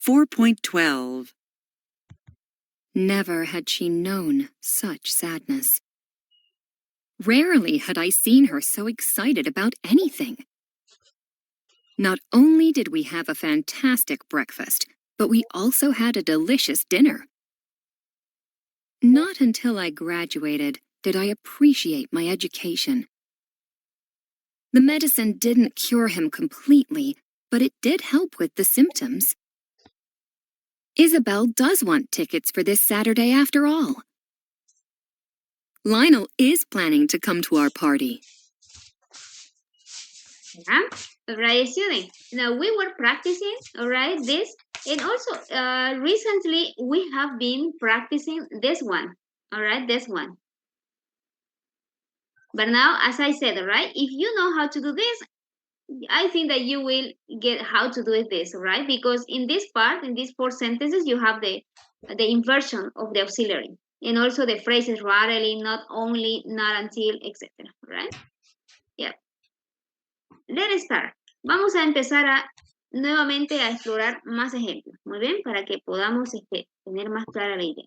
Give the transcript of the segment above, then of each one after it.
4.12. Never had she known such sadness. Rarely had I seen her so excited about anything. Not only did we have a fantastic breakfast, but we also had a delicious dinner. Not until I graduated did I appreciate my education. The medicine didn't cure him completely, but it did help with the symptoms. Isabel does want tickets for this Saturday after all. Lionel is planning to come to our party. Yeah, all right, students. Now we were practicing, all right, this. And also, recently we have been practicing this one, all right, this one. But now, as I said, all right, if you know how to do this, I think that you will get how to do this, right? Because in this part, in these 4 sentences, you have the inversion of the auxiliary. And also the phrases rarely, not only, not until, etc. Right? Yeah. Let's start. Vamos a empezar nuevamente a explorar más ejemplos. Muy bien, para que podamos tener más clara la idea.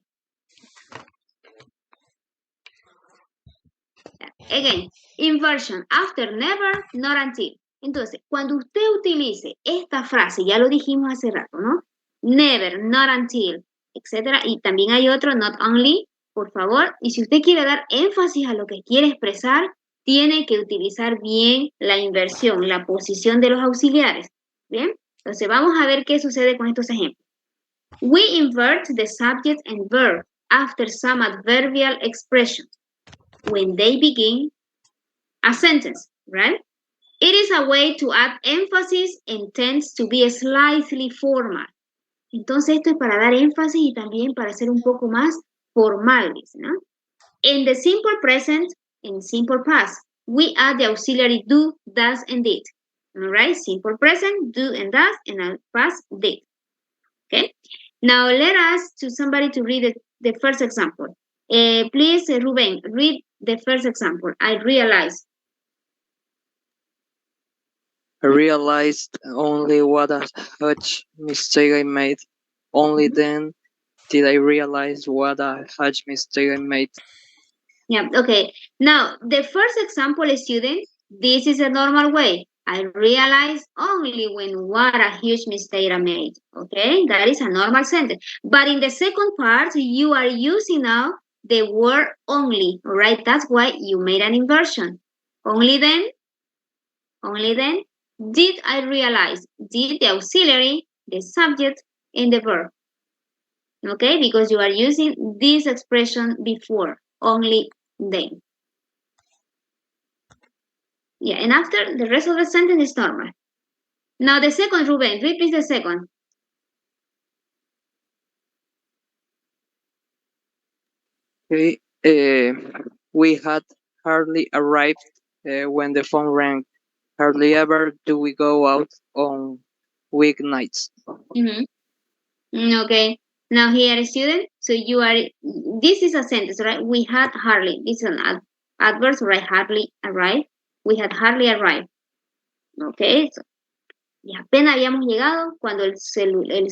Again, inversion, after, never, not until. Entonces, cuando usted utilice esta frase, ya lo dijimos hace rato, ¿no? Never, not until, etc. Y también hay otro, not only, por favor. Y si usted quiere dar énfasis a lo que quiere expresar, tiene que utilizar bien la inversión, la posición de los auxiliares. ¿Bien? Entonces, vamos a ver qué sucede con estos ejemplos. We invert the subject and verb after some adverbial expressions when they begin a sentence, right? It is a way to add emphasis and tends to be slightly formal. Entonces esto es para dar énfasis y también para ser un poco más formales, ¿no? In the simple present and simple past, we add the auxiliary do, does, and did. All right, simple present, do and does, and past, did. Okay. Now let us to somebody to read the first example. Please, Ruben, read the first example. I realize. I realized only what a huge mistake I made. Only then did I realize what a huge mistake I made. Yeah, okay. Now, the first example, student, this is a normal way. I realized only when what a huge mistake I made. Okay, that is a normal sentence. But in the second part, you are using now the word only, all right? That's why you made an inversion. Only then, did I realize? Did the auxiliary, the subject, and the verb. Okay, because you are using this expression before, only then. Yeah, and after, the rest of the sentence is normal. Now the second, Ruben, repeat the second. Okay, we had hardly arrived when the phone rang. Hardly ever do we go out on weeknights. Okay. Now here, student, so you are, this is a sentence, right? We had hardly, this is an adverb, right? Hardly arrived. We had hardly arrived. Okay. So, y apenas habíamos llegado cuando el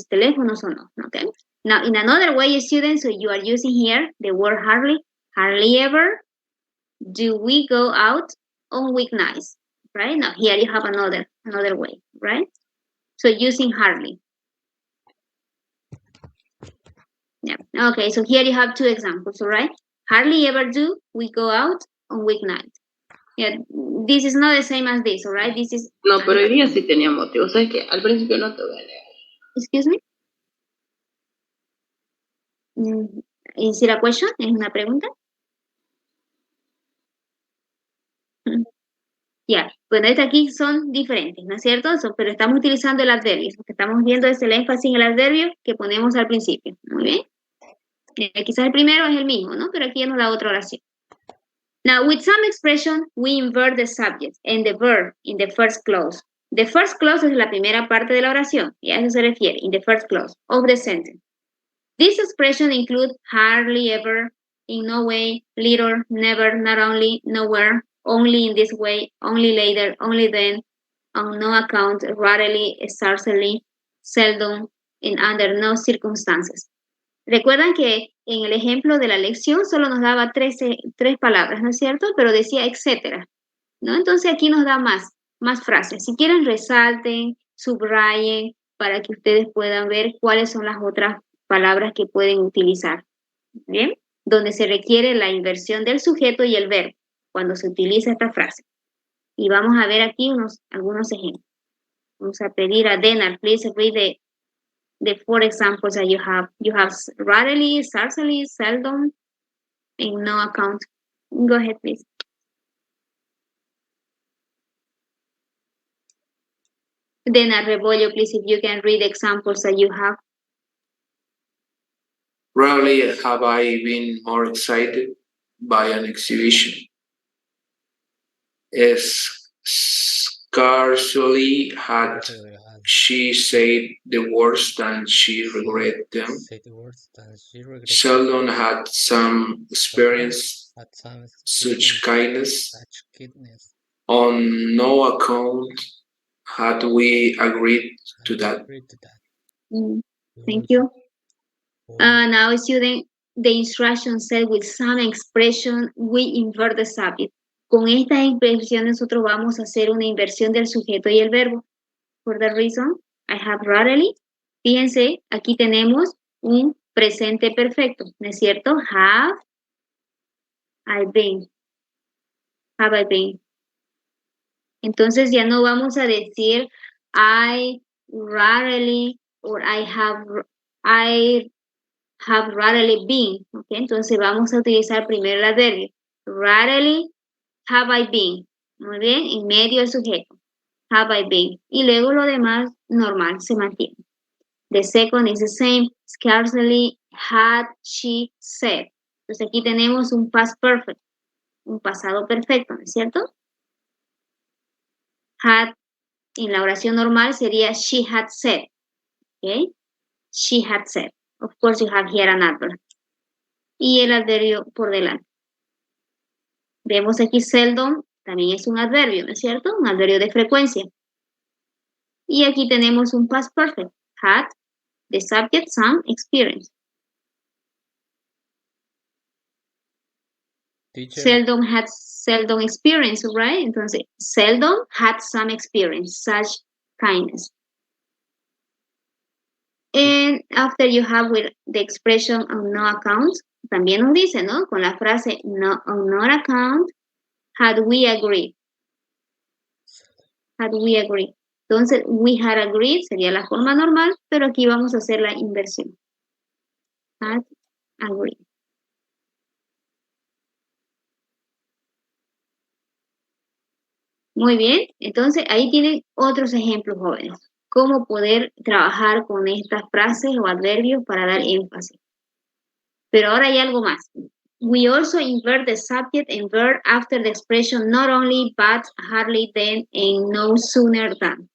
teléfono sonó. Okay. Now, in another way, students, so you are using here the word hardly. Hardly ever do we go out on weeknights, right? Now, here you have another way, right? So using hardly. Yeah. Okay, so here you have 2 examples, all right? Hardly ever do we go out on weeknight. Yeah, this is not the same as this, all right? This is... No, pero hoy día sí tenía motivo. ¿Sabes qué? Al principio no te voy a leer. Excuse me? ¿Es la question? ¿Es una pregunta? Ya, bueno, estas aquí son diferentes, ¿no es cierto? Pero estamos utilizando el adverbio. Lo que estamos viendo es el énfasis en el adverbio que ponemos al principio. Muy bien. Quizás el primero es el mismo, ¿no? Pero aquí ya nos da otra oración. Now, with some expression, we invert the subject and the verb in the first clause. The first clause es la primera parte de la oración, y a eso se refiere, in the first clause of the sentence. This expression includes hardly ever, in no way, little, never, not only, nowhere, only in this way, only later, only then, on no account, rarely, scarcely, seldom, and under no circumstances. Recuerdan que en el ejemplo de la lección solo nos daba tres palabras, ¿no es cierto? Pero decía etcétera, ¿no? Entonces aquí nos da más frases. Si quieren, resalten, subrayen, para que ustedes puedan ver cuáles son las otras palabras que pueden utilizar. ¿Bien? Donde se requiere la inversión del sujeto y el verbo cuando se utiliza esta frase. Y vamos a ver aquí algunos ejemplos. Vamos a pedir a Dena, please read the 4 examples that you have. You have rarely, scarcely, seldom, and no account. Go ahead, please. Dena Rebollo, please, if you can read the examples that you have. Rarely have I been more excited by an exhibition. Scarcely had she said the words than she regretted them. Seldom had some experienced such kindness. On no account had we agreed to that. Thank you. Now, student, the instruction said with some expression, we invert the subject. Con esta expresión nosotros vamos a hacer una inversión del sujeto y el verbo. For that reason, I have rarely. Fíjense, aquí tenemos un presente perfecto, ¿no es cierto? Have I been. Have I been. Entonces ya no vamos a decir I rarely or I have rarely been. ¿Okay? Entonces vamos a utilizar primero el adverbio. Rarely have I been. Muy bien, en medio el sujeto. Have I been. Y luego lo demás normal, se mantiene. The second is the same. Scarcely had she said. Entonces aquí tenemos un past perfect. Un pasado perfecto, ¿no es cierto? Had, en la oración normal sería she had said. Okay? She had said. Of course, you have here an adverb. Y el adverbio por delante. Vemos aquí seldom, también es un adverbio, ¿no es cierto? Un adverbio de frecuencia. Y aquí tenemos un past perfect. Had, the subject, some experience. Teacher. Seldom had seldom experience, right? Entonces, seldom had some experience, such kindness. And after you have with the expression on no account, también nos dice, ¿no? Con la frase no, on no account, had we agreed. Had we agreed. Entonces, we had agreed sería la forma normal, pero aquí vamos a hacer la inversión. Had agreed. Muy bien, entonces ahí tienen otros ejemplos, jóvenes. Cómo poder trabajar con estas frases o adverbios para dar énfasis. Pero ahora hay algo más. We also invert the subject and verb after the expression not only, but, hardly, then, and no sooner than.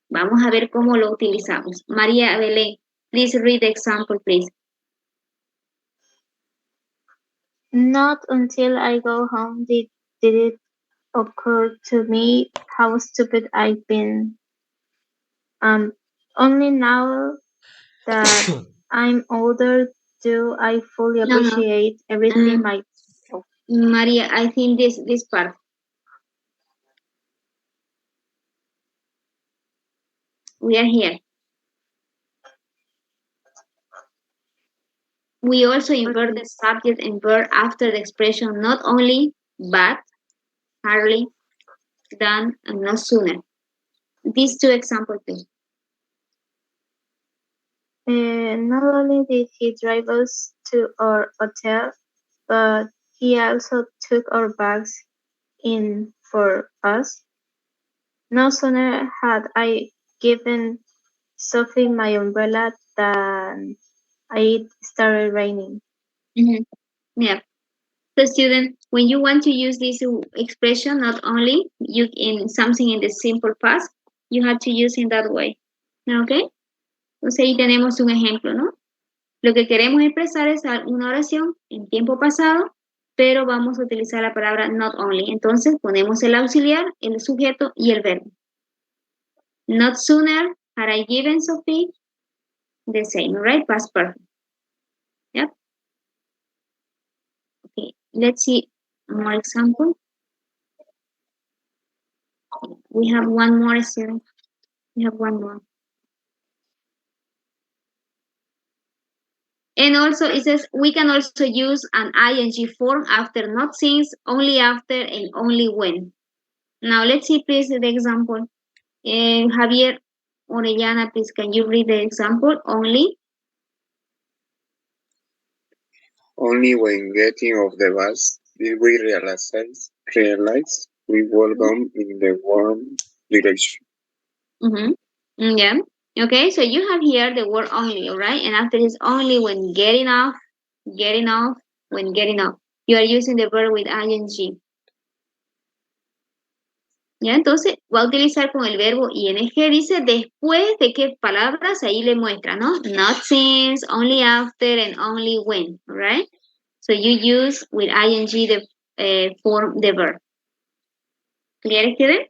Vamos a ver cómo lo utilizamos. María Belén, please read the example, please. Not until I go home did it occur to me how stupid I've been. Only now that I'm older do I fully appreciate everything Maria, I think this part. We are here. We also invert the subject and verb after the expression not only, but, hardly, than, and no sooner. These two examples, please. Not only did he drive us to our hotel, but he also took our bags in for us. No sooner had I given Sophie my umbrella than it started raining. Yeah. So student, when you want to use this expression, not only you in something in the simple past, you have to use in that way. Okay? Entonces ahí tenemos un ejemplo, ¿no? Lo que queremos expresar es una oración en tiempo pasado, pero vamos a utilizar la palabra not only. Entonces ponemos el auxiliar, el sujeto y el verbo. Not sooner had I given Sophie the same, right? Past perfect. Yep. Okay, let's see more example. We have one more student. We have one more. And also it says we can also use an ing form after not since, only after, and only when. Now let's see please the example. Javier Orellana, please can you read the example? Only when getting off the bus did we realize we were going in the wrong direction. Yeah. Okay, so you have here the word only, all right? And after is only when getting off, when getting off. You are using the verb with ing. ¿Ya? Entonces va a utilizar con el verbo ing, dice después de qué palabras, ahí le muestra, ¿no? Not since, only after, and only when, right? So you use with ing the form, the verb. ¿Clear, student?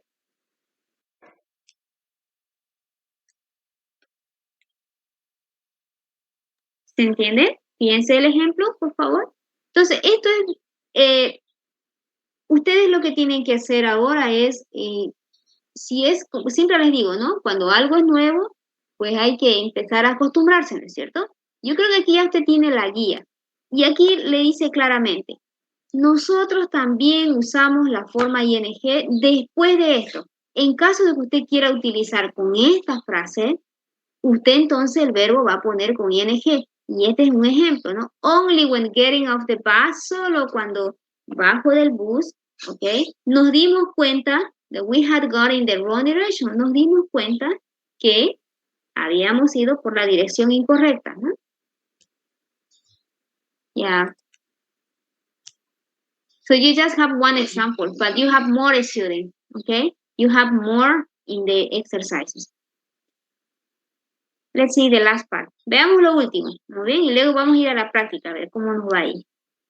¿Se entiende? Fíjense el ejemplo, por favor. Entonces, esto es, ustedes lo que tienen que hacer ahora es, siempre les digo, ¿no? Cuando algo es nuevo, pues hay que empezar a acostumbrarse, ¿no es cierto? Yo creo que aquí ya usted tiene la guía. Y aquí le dice claramente, nosotros también usamos la forma ing después de esto. En caso de que usted quiera utilizar con esta frase, usted entonces el verbo va a poner con ing. Y este es un ejemplo, ¿no? Only when getting off the bus, solo cuando bajo del bus, ¿ok? Nos dimos cuenta that we had gone in the wrong direction. Nos dimos cuenta que habíamos ido por la dirección incorrecta, ¿no? Yeah. So you just have one example, but you have more students, okay? You have more in the exercises. Let's see the last part. Veamos lo último, muy bien, y luego vamos a ir a la práctica, a ver cómo nos va a ir.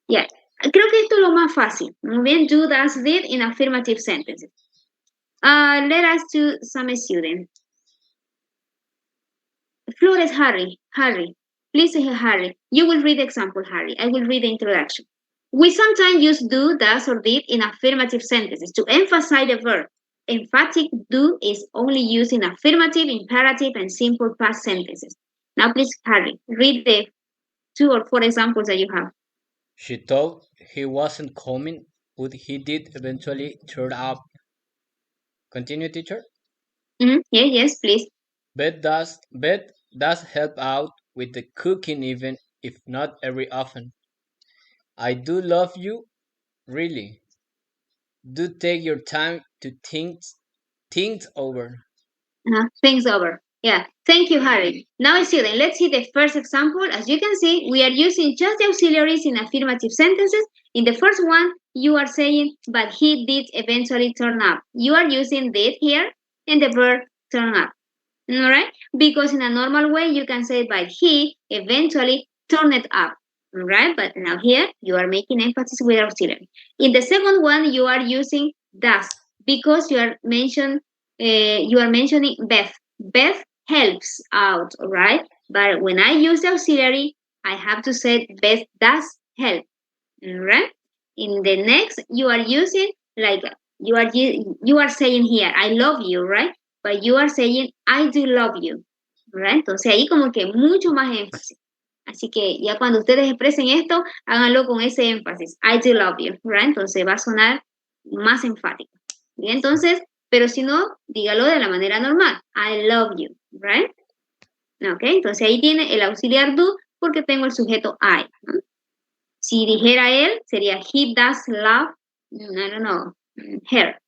Yeah. Creo que esto es lo más fácil. Muy bien, do, does, did in affirmative sentences. Let us do some students. Flores, Harry, please, Harry. You will read the example, Harry. I will read the introduction. We sometimes use do, does, or did in affirmative sentences to emphasize the verb. Emphatic do is only used in affirmative, imperative, and simple past sentences. Now, please, Harry, read the 2 or 4 examples that you have. She thought he wasn't coming, but he did eventually turn up. Continue, teacher? Yes, please. Beth does help out with the cooking even if not very often. I do love you, really. Do take your time to think things over. Things over. Yeah. Thank you, Harry. Now, student, let's see the first example. As you can see, we are using just the auxiliaries in affirmative sentences. In the first one, you are saying, but he did eventually turn up. You are using did here and the verb turn up. All right? Because in a normal way, you can say, but he eventually turned it up. All right? But now here, you are making emphasis with auxiliary. In the second one, you are using does because you are mentioning Beth. Beth helps out, all right? But when I use the auxiliary, I have to say Beth does help, all right? In the next, you are using like you are saying here, I love you, right? But you are saying I do love you, right? Entonces ahí como que mucho más énfasis. Así que ya cuando ustedes expresen esto, háganlo con ese énfasis. I do love you, right? Entonces va a sonar más enfático. Bien, entonces, pero si no, dígalo de la manera normal. I love you, right? Ok, entonces ahí tiene el auxiliar do porque tengo el sujeto I, ¿no? Si dijera él, sería he does love, I don't know, her.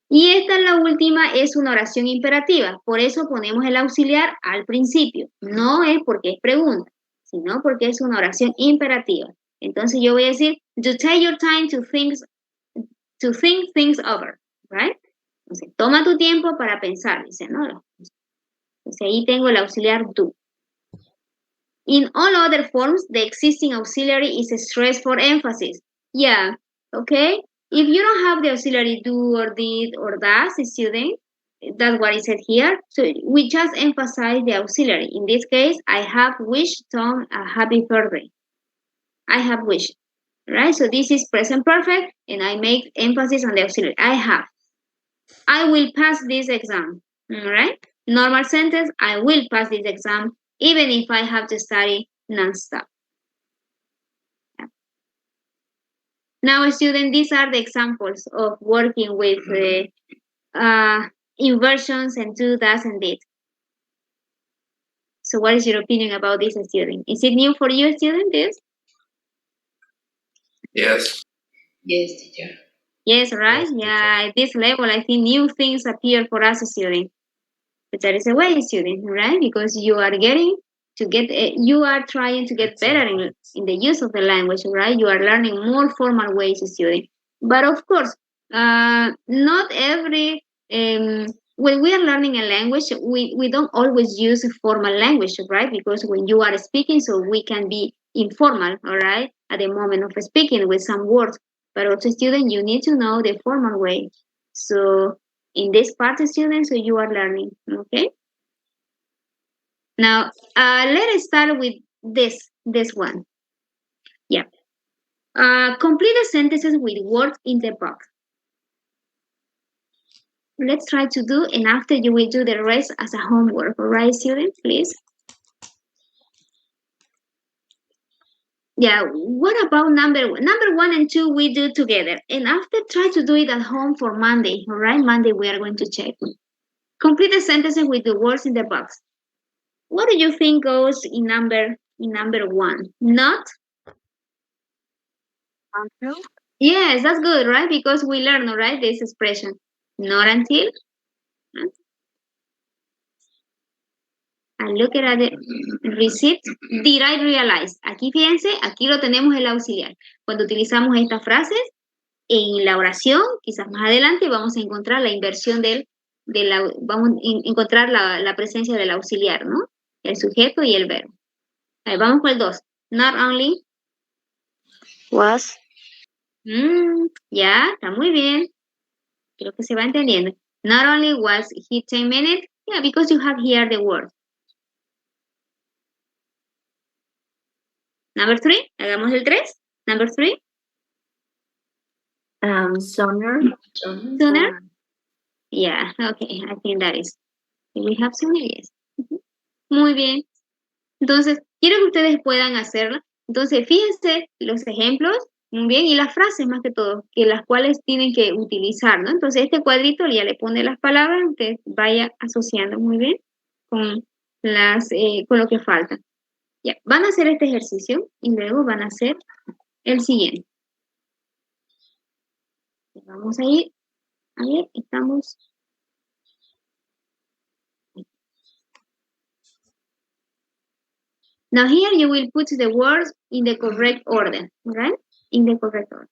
Y esta es la última, es una oración imperativa. Por eso ponemos el auxiliar al principio. No es porque es pregunta, sino porque es una oración imperativa. Entonces yo voy a decir, to take your time to think things over, right? Entonces, toma tu tiempo para pensar, dice, ¿no? Entonces ahí tengo el auxiliar do. In all other forms, the existing auxiliary is stressed for emphasis. Yeah, okay? If you don't have the auxiliary do or did or does, student, that's what it said here. So we just emphasize the auxiliary. In this case, I have wished Tom a happy birthday. I have wished, right? So this is present perfect, and I make emphasis on the auxiliary. I have. I will pass this exam, all right? Normal sentence, I will pass this exam, even if I have to study nonstop. Now, students, these are the examples of working with inversions and do, does, and did. So what is your opinion about this, student? Is it new for you, student, this? Yes. Yes, teacher. Yes, right? Yes, Yeah, at this level, I think new things appear for us, student. But that is a way, student, right? Because you are getting to get, you are trying to get better in the use of the language, right? You are learning more formal ways, student. But of course, not every, when we are learning a language, we don't always use formal language, right? Because when you are speaking, so we can be informal, all right, at the moment of speaking with some words. But also, student, you need to know the formal way. So in this part, students, so you are learning, okay? Now, let us start with this one. Yeah. Complete the sentences with words in the box. Let's try to do, and after you will do the rest as a homework, all right, students, please? Yeah, what about number 1 and 2 we do together, and after try to do it at home for Monday, all right? Monday we are going to check. Complete the sentences with the words in the box. What do you think goes in number 1? Not? Until? Yes, that's good, right? Because we learn, all right, this expression. Not until. I look at the receipt. Did I realize? Aquí fíjense, aquí lo tenemos el auxiliar. Cuando utilizamos estas frases, en la oración, quizás más adelante, vamos a encontrar la inversión vamos a encontrar la presencia del auxiliar, ¿no? El sujeto y el verbo. Ahí vamos con el 2. Not only. Was. Ya, está muy bien. Creo que se va entendiendo. Not only was he 10 minutes, yeah, because you have here the word. Number 3, hagamos el 3. Number 3. Sooner. Sooner? Yeah, okay, I think that is. We have sooner, yes. Muy bien. Entonces, quiero que ustedes puedan hacerlo. Entonces, fíjense los ejemplos, muy bien, y las frases más que todo, que las cuales tienen que utilizar, ¿no? Entonces, este cuadrito ya le pone las palabras, usted vaya asociando muy bien con con lo que falta. Ya, van a hacer este ejercicio y luego van a hacer el siguiente. Vamos a ir, a ver, estamos. Now here you will put the words in the correct order, right? In the correct order.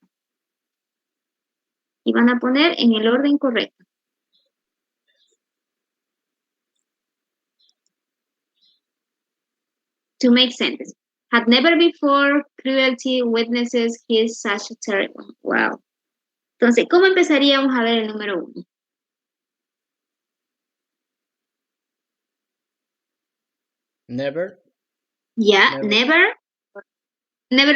Y van a poner en el orden correcto. To make sense. Had never before cruelty witnesses his such a terrible. Wow. Entonces, ¿cómo empezaríamos a ver el número 1? Never. Ya, never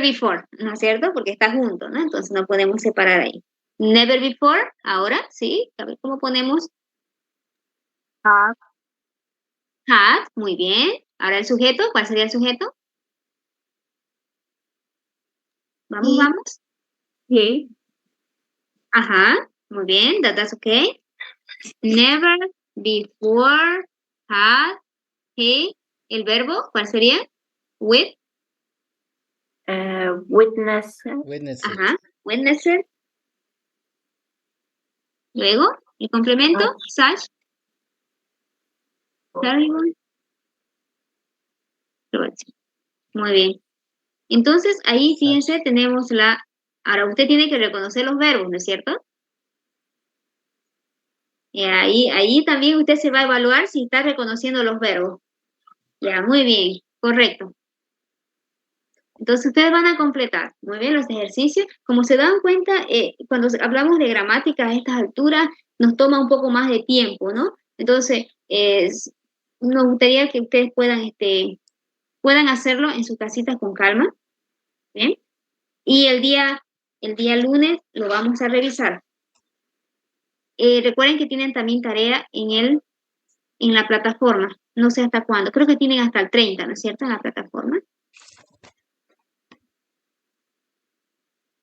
before, ¿no es cierto? Porque está junto, ¿no? Entonces no podemos separar ahí. Never before, ahora, ¿sí? A ver cómo ponemos. Had. Had, muy bien. Ahora el sujeto, ¿cuál sería el sujeto? Vamos, vamos. He. Ajá, muy bien, that's okay. Never before had he. El verbo, ¿cuál sería? With. Witness. Witnesses. Ajá, witnesses. Luego, el complemento, such. Terrible. Muy bien. Entonces, ahí fíjense, tenemos ahora usted tiene que reconocer los verbos, ¿no es cierto? Y ahí también usted se va a evaluar si está reconociendo los verbos. Ya, muy bien, correcto. Entonces, ustedes van a completar, muy bien, los ejercicios. Como se dan cuenta, cuando hablamos de gramática a estas alturas, nos toma un poco más de tiempo, ¿no? Entonces, nos gustaría que ustedes puedan hacerlo en sus casitas con calma. ¿Bien? Y el día lunes lo vamos a revisar. Recuerden que tienen también tarea en la plataforma. No sé hasta cuándo. Creo que tienen hasta el 30, ¿no es cierto? En la plataforma.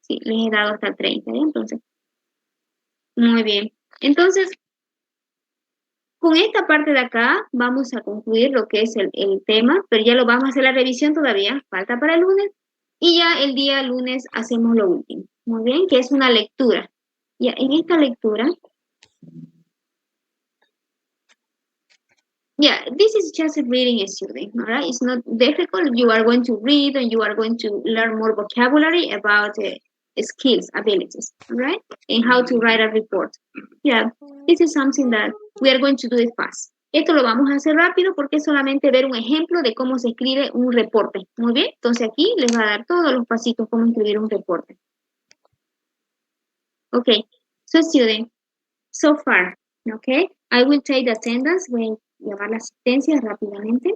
Sí, les he dado hasta el 30, ¿eh? Entonces, muy bien. Entonces, con esta parte de acá vamos a concluir lo que es el tema, pero ya lo vamos a hacer la revisión todavía. Falta para el lunes. Y ya el día lunes hacemos lo último. Muy bien, que es una lectura. Ya, en esta lectura... Yeah, this is just a reading student, all right? It's not difficult. You are going to read and you are going to learn more vocabulary about skills, abilities, all right? And how to write a report. Yeah, this is something that we are going to do it fast. Esto lo vamos a hacer rápido porque es solamente ver un ejemplo de cómo se escribe un reporte. Muy bien, entonces aquí les va a dar todos los pasitos cómo escribir un reporte. Okay, so student, so far, okay? I will take the attendance. Voy a llevar la asistencia rápidamente.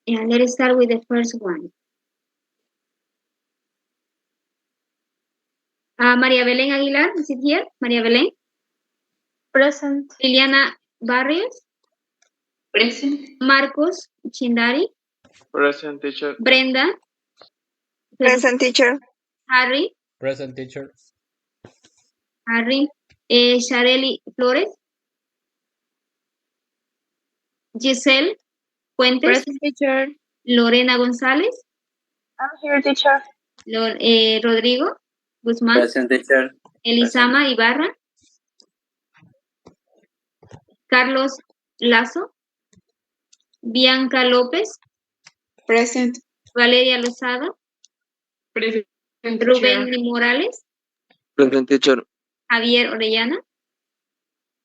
Yeah, let's start with the first one. María Belén Aguilar, is it here? María Belén. Present. Liliana Barrios. Present. Marcos Chindari. Present, teacher. Brenda. Present, teacher. Harry. Present, teacher. Harry. Shareli Flores. Giselle Fuentes. Present, teacher. Lorena González. I'm here, teacher. Rodrigo Guzmán. Present, teacher. Elisama Ibarra. Carlos Lazo. Bianca López. Present. Valeria Lozada. Present, Rubén Morales. Present, teacher. Javier Orellana.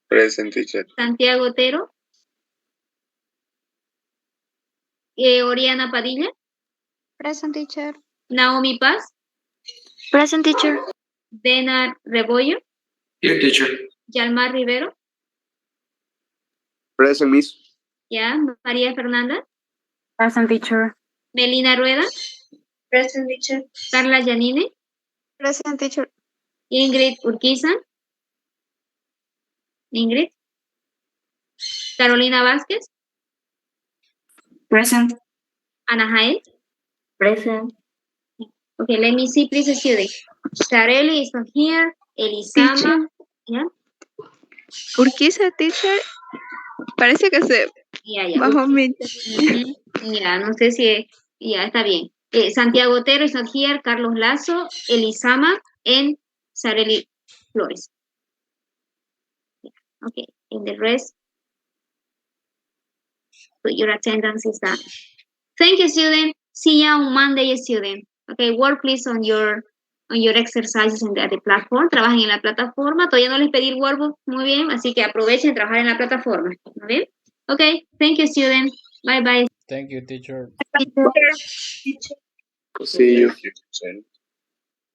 Present, teacher. Santiago Otero. Oriana Padilla. Present, teacher. Naomi Paz. Present, teacher. Denar Rebollo. Here, teacher. Yalmar Rivero. Present, miss. Ya. María Fernanda. Present, teacher. Melina Rueda. Present, teacher. Carla Yanine. Present, teacher. Ingrid Urquiza. Ingrid. Carolina Vázquez. Present. Ana Jael. Present. Okay, let me see, please, student. Shareli is not here. Elisama. ¿Ya? Urquiza, teacher. Parece que se Ya. bajó mi... Ya, no sé si... Ya, está bien. Santiago Otero is not here. Carlos Lazo. Elisama. And Shareli Flores. Yeah, okay, and the rest... So your attendance is done. Thank you, student. See you on Monday, student. Okay, work please on your exercises at the platform. Trabajen en la plataforma. Todavía no les pedí el workbook. Muy bien, así que aprovechen trabajar en la plataforma. ¿Muy bien? Okay, thank you, student. Bye bye. Thank you, teacher. See you.